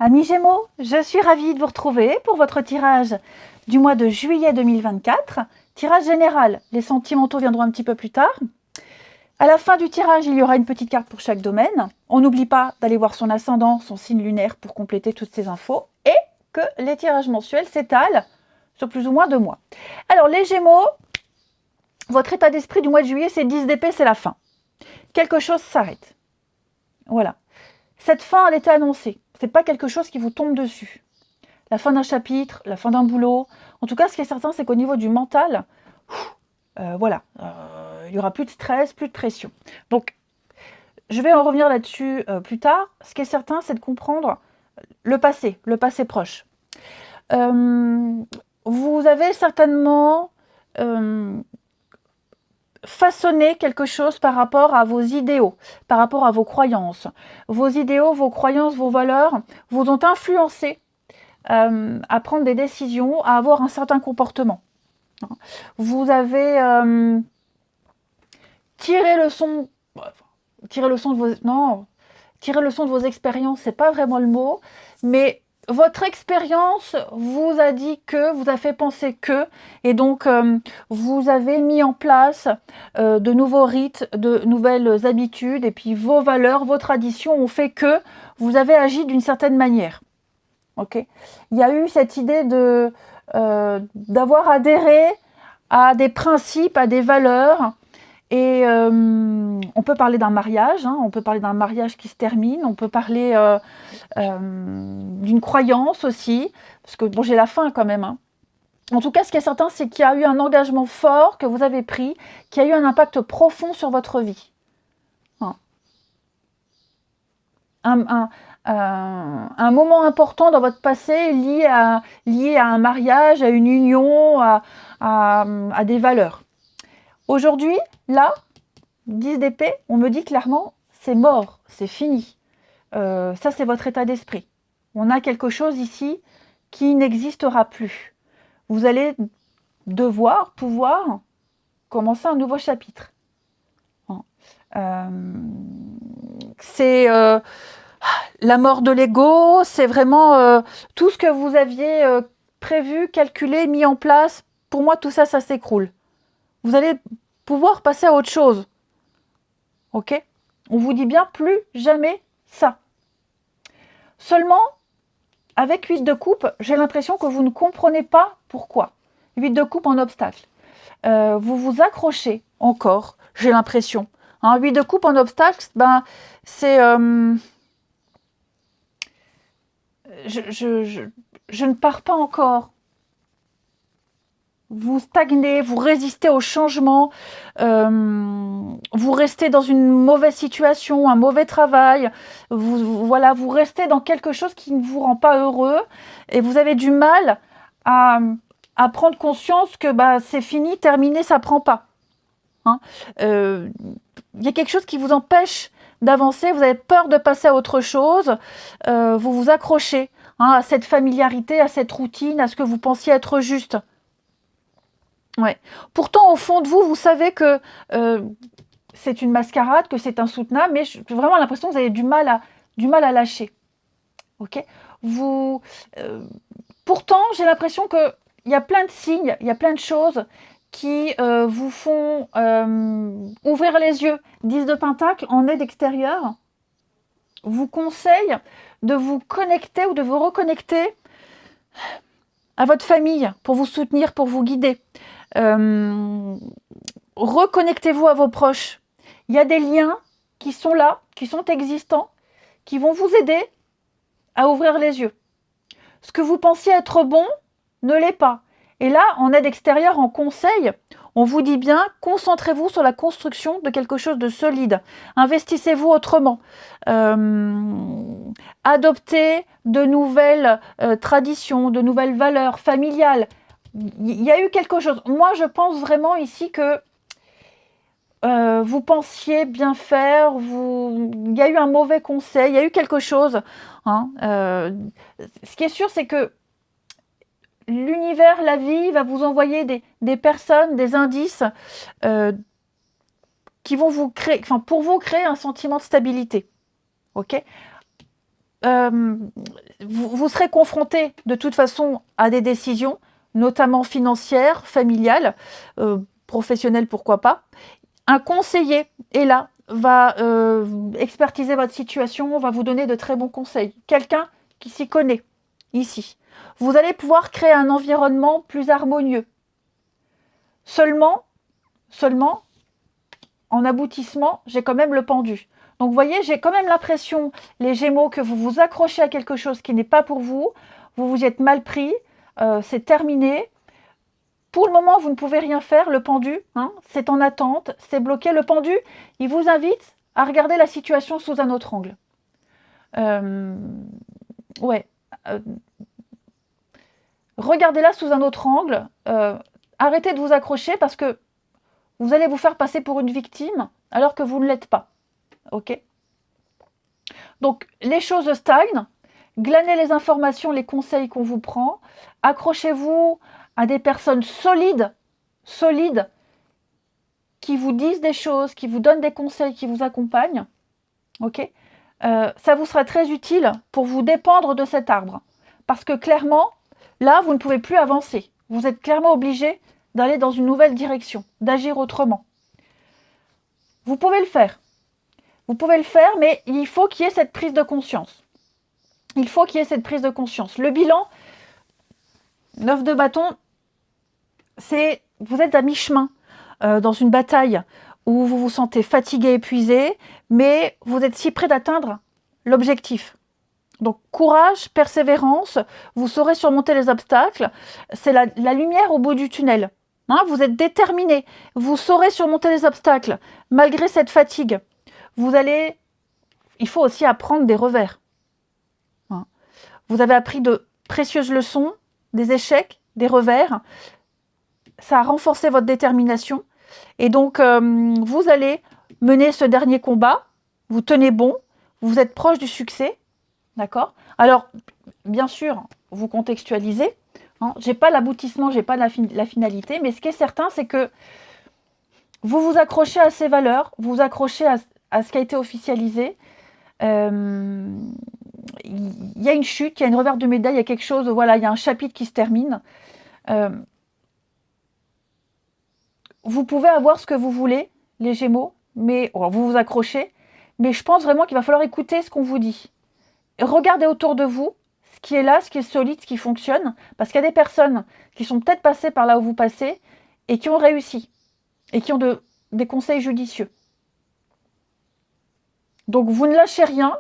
Amis Gémeaux, je suis ravie de vous retrouver pour votre tirage du mois de juillet 2024. Tirage général, les sentimentaux viendront un petit peu plus tard. À la fin du tirage, il y aura une petite carte pour chaque domaine. On n'oublie pas d'aller voir son ascendant, son signe lunaire pour compléter toutes ces infos. Et que les tirages mensuels s'étalent sur plus ou moins 2 mois. Alors les Gémeaux, votre état d'esprit du mois de juillet, c'est 10 d'épée, c'est la fin. Quelque chose s'arrête. Voilà. Cette fin, elle était annoncée. Ce n'est pas quelque chose qui vous tombe dessus. La fin d'un chapitre, la fin d'un boulot. En tout cas, ce qui est certain, c'est qu'au niveau du mental, voilà, il n'y aura plus de stress, plus de pression. Donc, je vais en revenir là-dessus plus tard. Ce qui est certain, c'est de comprendre le passé proche. Vous avez certainement façonné quelque chose par rapport à vos idéaux, par rapport à vos croyances. Vos idéaux, vos croyances, vos valeurs vous ont influencé à prendre des décisions, à avoir un certain comportement. Vous avez tiré leçon de vos expériences, c'est pas vraiment le mot, mais votre expérience vous a dit que, vous a fait penser que, et donc vous avez mis en place de nouveaux rites, de nouvelles habitudes, et puis vos valeurs, vos traditions ont fait que vous avez agi d'une certaine manière. Ok. Il y a eu cette idée d'avoir adhéré à des principes, à des valeurs, et on peut parler d'un mariage, hein, on peut parler d'un mariage qui se termine, on peut parler d'une croyance aussi, parce que bon, j'ai la fin quand même. Hein. En tout cas, ce qui est certain, c'est qu'il y a eu un engagement fort que vous avez pris, qui a eu un impact profond sur votre vie. Hein. Un moment important dans votre passé lié à un mariage, à une union, à des valeurs. Aujourd'hui, là, 10 d'épée, on me dit clairement, c'est mort, c'est fini. Ça, c'est votre état d'esprit. On a quelque chose ici qui n'existera plus. Vous allez pouvoir commencer un nouveau chapitre. C'est la mort de l'ego, c'est vraiment tout ce que vous aviez prévu, calculé, mis en place. Pour moi, tout ça, ça s'écroule. Vous allez pouvoir passer à autre chose. Ok ? On vous dit bien plus jamais ça. Seulement, avec 8 de coupe, j'ai l'impression que vous ne comprenez pas pourquoi. 8 de coupe en obstacle. Vous vous accrochez encore, j'ai l'impression. 8 de coupe en obstacle, ben, c'est... je ne pars pas encore. Vous stagnez, vous résistez au changement, vous restez dans une mauvaise situation, un mauvais travail, vous restez dans quelque chose qui ne vous rend pas heureux et vous avez du mal à prendre conscience que bah, c'est fini, terminé, ça ne prend pas. Hein. Y a quelque chose qui vous empêche d'avancer, vous avez peur de passer à autre chose, vous vous accrochez à cette familiarité, à cette routine, à ce que vous pensiez être juste. Ouais. Pourtant, au fond de vous, vous savez que c'est une mascarade, que c'est insoutenable, mais j'ai vraiment l'impression que vous avez du mal à lâcher. Ok. Pourtant, j'ai l'impression qu'il y a plein de signes, il y a plein de choses qui vous font ouvrir les yeux. 10 de Pentacle en aide extérieure vous conseille de vous connecter ou de vous reconnecter à votre famille pour vous soutenir, pour vous guider. Reconnectez-vous à vos proches. Il y a des liens qui sont là, qui sont existants, qui vont vous aider à ouvrir les yeux. Ce que vous pensiez être bon ne l'est pas. Et là, en aide extérieure, en conseil, on vous dit bien, concentrez-vous sur la construction de quelque chose de solide. Investissez-vous autrement. Adoptez de nouvelles traditions, de nouvelles valeurs familiales. Il y a eu quelque chose. Moi, je pense vraiment ici que vous pensiez bien faire, il y a eu un mauvais conseil, il y a eu quelque chose. Hein, ce qui est sûr, c'est que l'univers, la vie, va vous envoyer des personnes, des indices qui vont vous créer, pour vous créer un sentiment de stabilité. Ok ? vous serez confronté de toute façon à des décisions, notamment financières, familiales, professionnelles, pourquoi pas. Un conseiller est là, va expertiser votre situation, va vous donner de très bons conseils. Quelqu'un qui s'y connaît, ici. Vous allez pouvoir créer un environnement plus harmonieux. Seulement, en aboutissement, j'ai quand même le pendu. Donc, vous voyez, j'ai quand même l'impression, les Gémeaux, que vous vous accrochez à quelque chose qui n'est pas pour vous. Vous vous y êtes mal pris. C'est terminé. Pour le moment, vous ne pouvez rien faire. Le pendu, hein, c'est en attente, c'est bloqué. Le pendu, il vous invite à regarder la situation sous un autre angle. Ouais. Regardez-la sous un autre angle. Arrêtez de vous accrocher parce que vous allez vous faire passer pour une victime alors que vous ne l'êtes pas. Ok? Donc, les choses stagnent. Glanez les informations, les conseils qu'on vous prend. Accrochez-vous à des personnes solides, qui vous disent des choses, qui vous donnent des conseils, qui vous accompagnent. Ok? Ça vous sera très utile pour vous dépendre de cet arbre. Parce que clairement, là, vous ne pouvez plus avancer. Vous êtes clairement obligé d'aller dans une nouvelle direction, d'agir autrement. Vous pouvez le faire. Vous pouvez le faire, mais il faut qu'il y ait cette prise de conscience. Il faut qu'il y ait cette prise de conscience. Le bilan, 9 de bâton, c'est vous êtes à mi-chemin dans une bataille où vous vous sentez fatigué, épuisé, mais vous êtes si près d'atteindre l'objectif. Donc courage, persévérance, vous saurez surmonter les obstacles. C'est la lumière au bout du tunnel. Hein, vous êtes déterminé, vous saurez surmonter les obstacles malgré cette fatigue. Il faut aussi apprendre des revers. Hein. Vous avez appris de précieuses leçons, des échecs, des revers. Ça a renforcé votre détermination. Et donc, vous allez mener ce dernier combat. Vous tenez bon. Vous êtes proche du succès. D'accord? Alors, bien sûr, vous contextualisez. Hein, je n'ai pas l'aboutissement, je n'ai pas la finalité. Mais ce qui est certain, c'est que vous vous accrochez à ces valeurs. Vous vous accrochez à ce qui a été officialisé. Il y a une chute, il y a une revers de médaille, il y a quelque chose. Voilà, il y a un chapitre qui se termine. Vous pouvez avoir ce que vous voulez, les Gémeaux, mais vous vous accrochez, mais je pense vraiment qu'il va falloir écouter ce qu'on vous dit. Regardez autour de vous ce qui est là, ce qui est solide, ce qui fonctionne, parce qu'il y a des personnes qui sont peut-être passées par là où vous passez et qui ont réussi, et qui ont des conseils judicieux. Donc vous ne lâchez rien,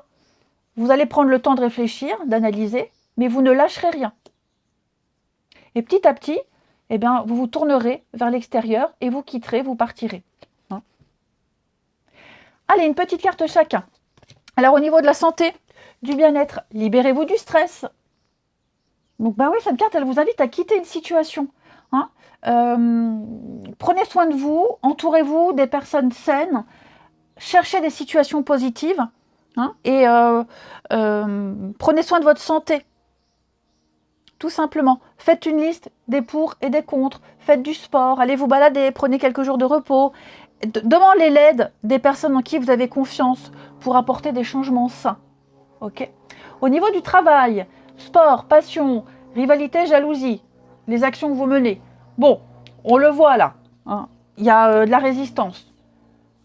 vous allez prendre le temps de réfléchir, d'analyser, mais vous ne lâcherez rien. Et petit à petit, eh bien, vous vous tournerez vers l'extérieur et vous quitterez, vous partirez. Hein. Allez, une petite carte chacun. Alors, au niveau de la santé, du bien-être, libérez-vous du stress. Donc, ben oui, cette carte, elle vous invite à quitter une situation. Hein. Prenez soin de vous, entourez-vous des personnes saines, cherchez des situations positives hein, et prenez soin de votre santé. Tout simplement, faites une liste des pour et des contre, faites du sport, allez vous balader, prenez quelques jours de repos. Demandez l'aide des personnes en qui vous avez confiance pour apporter des changements sains. Okay. Au niveau du travail, sport, passion, rivalité, jalousie, les actions que vous menez. Bon, on le voit là, hein, il y a de la résistance.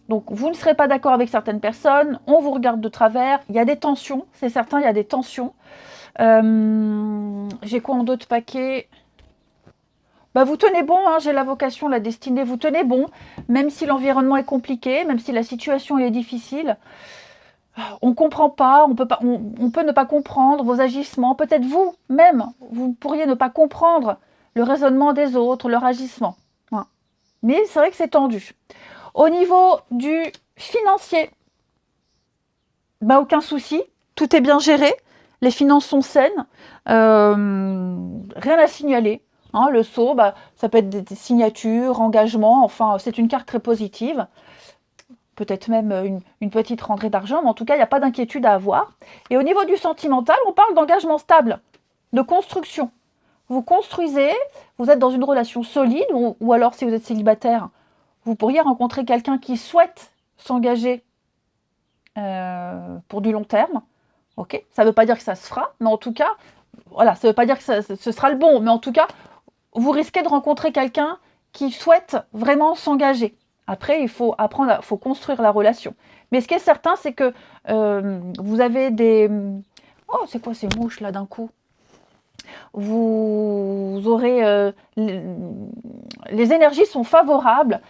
Donc vous ne serez pas d'accord avec certaines personnes, on vous regarde de travers, il y a des tensions, c'est certain, il y a des tensions. J'ai quoi en d'autres paquets? Bah, vous tenez bon, hein, j'ai la vocation, la destinée, vous tenez bon, même si l'environnement est compliqué, même si la situation est difficile. On ne comprend pas, on peut ne pas comprendre vos agissements. Peut-être vous-même, vous pourriez ne pas comprendre le raisonnement des autres, leur agissement. Hein. Mais c'est vrai que c'est tendu. Au niveau du financier, bah, aucun souci, tout est bien géré. Les finances sont saines, rien à signaler. Hein, le sceau, bah, ça peut être des signatures, engagements, enfin, c'est une carte très positive. Peut-être même une petite rentrée d'argent, mais en tout cas, il n'y a pas d'inquiétude à avoir. Et au niveau du sentimental, on parle d'engagement stable, de construction. Vous construisez, vous êtes dans une relation solide, ou alors si vous êtes célibataire, vous pourriez rencontrer quelqu'un qui souhaite s'engager pour du long terme. Ok, ça ne veut pas dire que ça se fera, mais en tout cas, voilà, ça ne veut pas dire que ce sera le bon, mais en tout cas, vous risquez de rencontrer quelqu'un qui souhaite vraiment s'engager. Après, il faut apprendre, faut construire la relation. Mais ce qui est certain, c'est que vous avez des... Oh, c'est quoi ces mouches là d'un coup? Vous aurez... les énergies sont favorables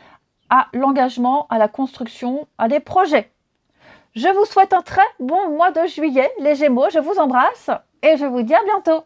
à l'engagement, à la construction, à des projets. Je vous souhaite un très bon mois de juillet, les Gémeaux. Je vous embrasse et je vous dis à bientôt.